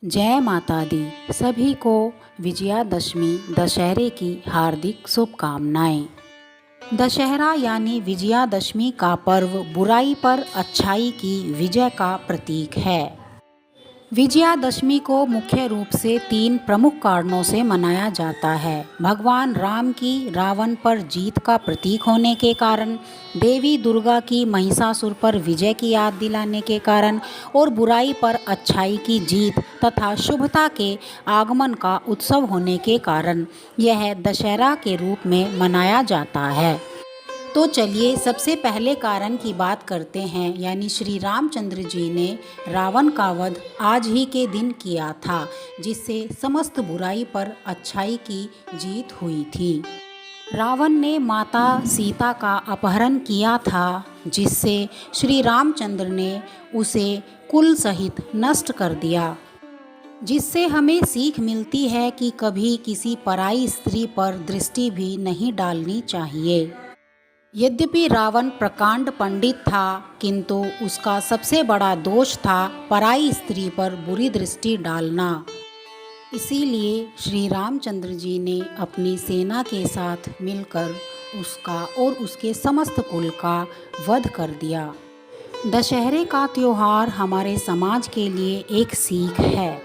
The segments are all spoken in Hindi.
जय माता दी। सभी को विजयादशमी दशहरे की हार्दिक शुभकामनाएं। दशहरा यानी विजयादशमी का पर्व बुराई पर अच्छाई की विजय का प्रतीक है। विजयादशमी को मुख्य रूप से 3 प्रमुख कारणों से मनाया जाता है। भगवान राम की रावण पर जीत का प्रतीक होने के कारण, देवी दुर्गा की महिषासुर पर विजय की याद दिलाने के कारण और बुराई पर अच्छाई की जीत तथा शुभता के आगमन का उत्सव होने के कारण यह दशहरा के रूप में मनाया जाता है। तो चलिए सबसे पहले कारण की बात करते हैं, यानी श्री रामचंद्र जी ने रावण का वध आज ही के दिन किया था, जिससे समस्त बुराई पर अच्छाई की जीत हुई थी। रावण ने माता सीता का अपहरण किया था, जिससे श्री रामचंद्र ने उसे कुल सहित नष्ट कर दिया। जिससे हमें सीख मिलती है कि कभी किसी पराई स्त्री पर दृष्टि भी नहीं डालनी चाहिए। यद्यपि रावण प्रकांड पंडित था, किंतु उसका सबसे बड़ा दोष था पराई स्त्री पर बुरी दृष्टि डालना। इसीलिए श्री रामचंद्र जी ने अपनी सेना के साथ मिलकर उसका और उसके समस्त कुल का वध कर दिया। दशहरे का त्यौहार हमारे समाज के लिए एक सीख है।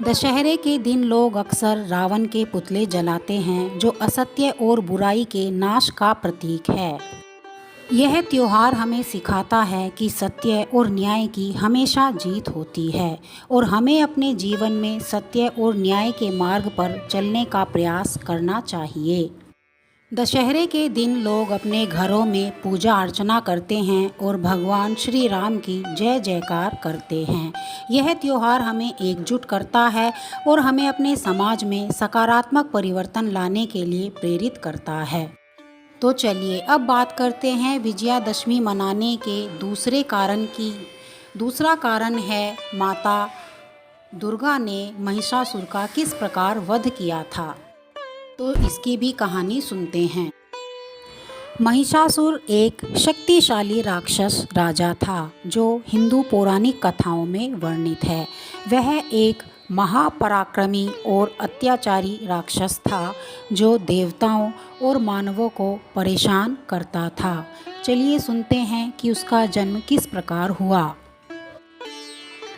दशहरे के दिन लोग अक्सर रावण के पुतले जलाते हैं, जो असत्य और बुराई के नाश का प्रतीक है। यह त्यौहार हमें सिखाता है कि सत्य और न्याय की हमेशा जीत होती है और हमें अपने जीवन में सत्य और न्याय के मार्ग पर चलने का प्रयास करना चाहिए। दशहरे के दिन लोग अपने घरों में पूजा अर्चना करते हैं और भगवान श्री राम की जय जयकार करते हैं। यह त्यौहार हमें एकजुट करता है और हमें अपने समाज में सकारात्मक परिवर्तन लाने के लिए प्रेरित करता है। तो चलिए अब बात करते हैं विजयादशमी मनाने के दूसरे कारण की। दूसरा कारण है माता दुर्गा ने महिषासुर का किस प्रकार वध किया था। तो इसकी भी कहानी सुनते हैं। महिषासुर एक शक्तिशाली राक्षस राजा था, जो हिंदू पौराणिक कथाओं में वर्णित है। वह एक महापराक्रमी और अत्याचारी राक्षस था, जो देवताओं और मानवों को परेशान करता था। चलिए सुनते हैं कि उसका जन्म किस प्रकार हुआ।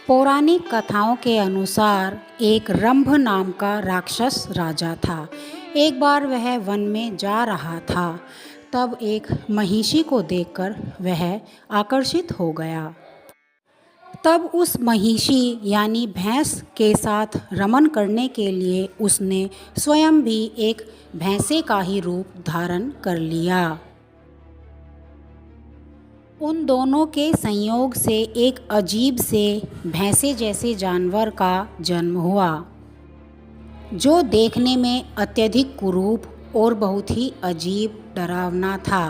पौराणिक कथाओं के अनुसार एक रंभ नाम का राक्षस राजा था। एक बार वह वन में जा रहा था, तब एक महिषी को देखकर वह आकर्षित हो गया। तब उस महिषी यानी भैंस के साथ रमन करने के लिए उसने स्वयं भी एक भैंसे का ही रूप धारण कर लिया। उन दोनों के संयोग से एक अजीब से भैंसे जैसे जानवर का जन्म हुआ, जो देखने में अत्यधिक कुरूप और बहुत ही अजीब डरावना था।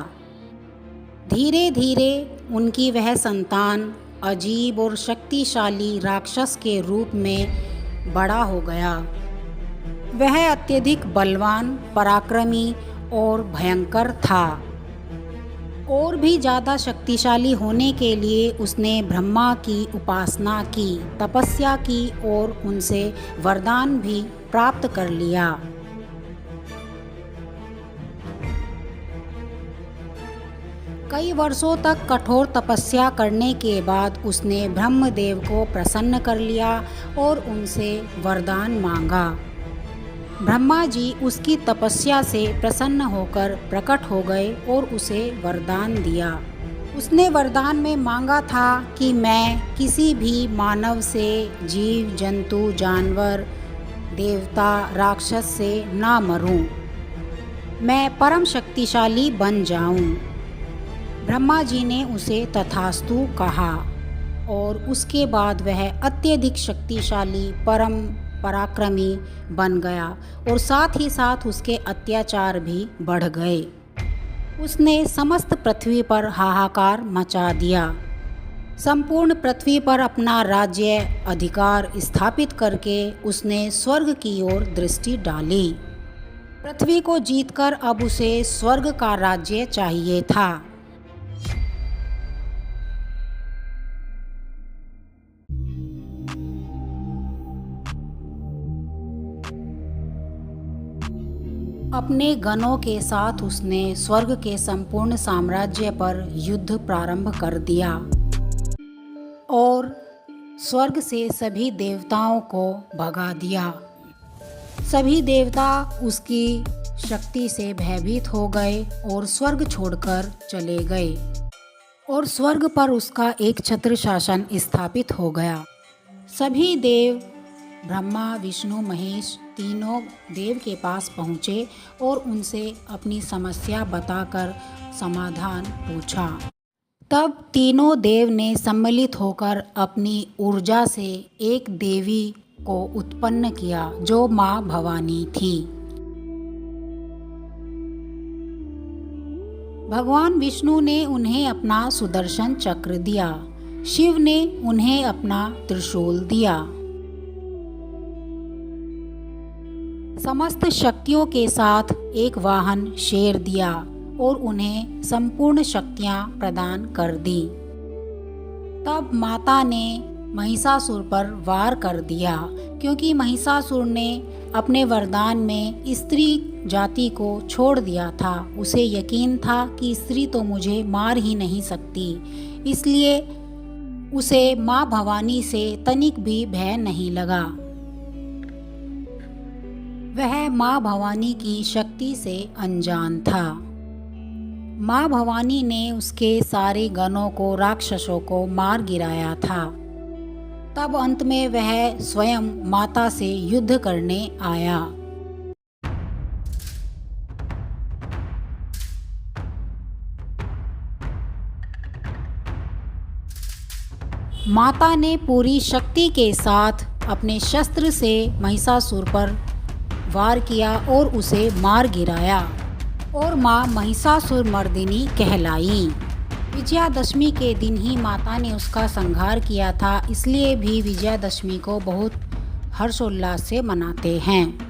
धीरे धीरे उनकी वह संतान अजीब और शक्तिशाली राक्षस के रूप में बड़ा हो गया। वह अत्यधिक बलवान, पराक्रमी और भयंकर था। और भी ज़्यादा शक्तिशाली होने के लिए उसने ब्रह्मा की उपासना की, तपस्या की और उनसे वरदान भी प्राप्त कर लिया। कई वर्षों तक कठोर तपस्या करने के बाद उसने ब्रह्मदेव को प्रसन्न कर लिया और उनसे वरदान मांगा। ब्रह्मा जी उसकी तपस्या से प्रसन्न होकर प्रकट हो गए और उसे वरदान दिया। उसने वरदान में मांगा था कि मैं किसी भी मानव से, जीव जंतु, जानवर, देवता, राक्षस से ना मरूं, मैं परम शक्तिशाली बन जाऊं। ब्रह्मा जी ने उसे तथास्तु कहा और उसके बाद वह अत्यधिक शक्तिशाली, परम पराक्रमी बन गया और साथ ही साथ उसके अत्याचार भी बढ़ गए। उसने समस्त पृथ्वी पर हाहाकार मचा दिया। संपूर्ण पृथ्वी पर अपना राज्य अधिकार स्थापित करके उसने स्वर्ग की ओर दृष्टि डाली। पृथ्वी को जीतकर अब उसे स्वर्ग का राज्य चाहिए था। अपने गणों के साथ उसने स्वर्ग के संपूर्ण साम्राज्य पर युद्ध प्रारंभ कर दिया और स्वर्ग से सभी देवताओं को भगा दिया। सभी देवता उसकी शक्ति से भयभीत हो गए और स्वर्ग छोड़कर चले गए और स्वर्ग पर उसका एक छत्र शासन स्थापित हो गया। सभी देव ब्रह्मा विष्णु महेश तीनों देव के पास पहुँचे और उनसे अपनी समस्या बताकर समाधान पूछा। तब तीनों देव ने सम्मिलित होकर अपनी ऊर्जा से एक देवी को उत्पन्न किया जो माँ भवानी थी। भगवान विष्णु ने उन्हें अपना सुदर्शन चक्र दिया, शिव ने उन्हें अपना त्रिशूल दिया। समस्त शक्तियों के साथ एक वाहन शेर दिया और उन्हें संपूर्ण शक्तियां प्रदान कर दी। तब माता ने महिषासुर पर वार कर दिया, क्योंकि महिषासुर ने अपने वरदान में स्त्री जाति को छोड़ दिया था। उसे यकीन था कि स्त्री तो मुझे मार ही नहीं सकती, इसलिए उसे माँ भवानी से तनिक भी भय नहीं लगा। वह माँ भवानी की शक्ति से अनजान था। माँ भवानी ने उसके सारे गणों को राक्षसों को मार गिराया था। तब अंत में वह स्वयं माता से युद्ध करने आया। माता ने पूरी शक्ति के साथ अपने शस्त्र से महिषासुर पर वार किया और उसे मार गिराया और माँ महिषासुर मर्दिनी कहलाई। विजयादशमी के दिन ही माता ने उसका संहार किया था, इसलिए भी विजयादशमी को बहुत हर्षोल्लास से मनाते हैं।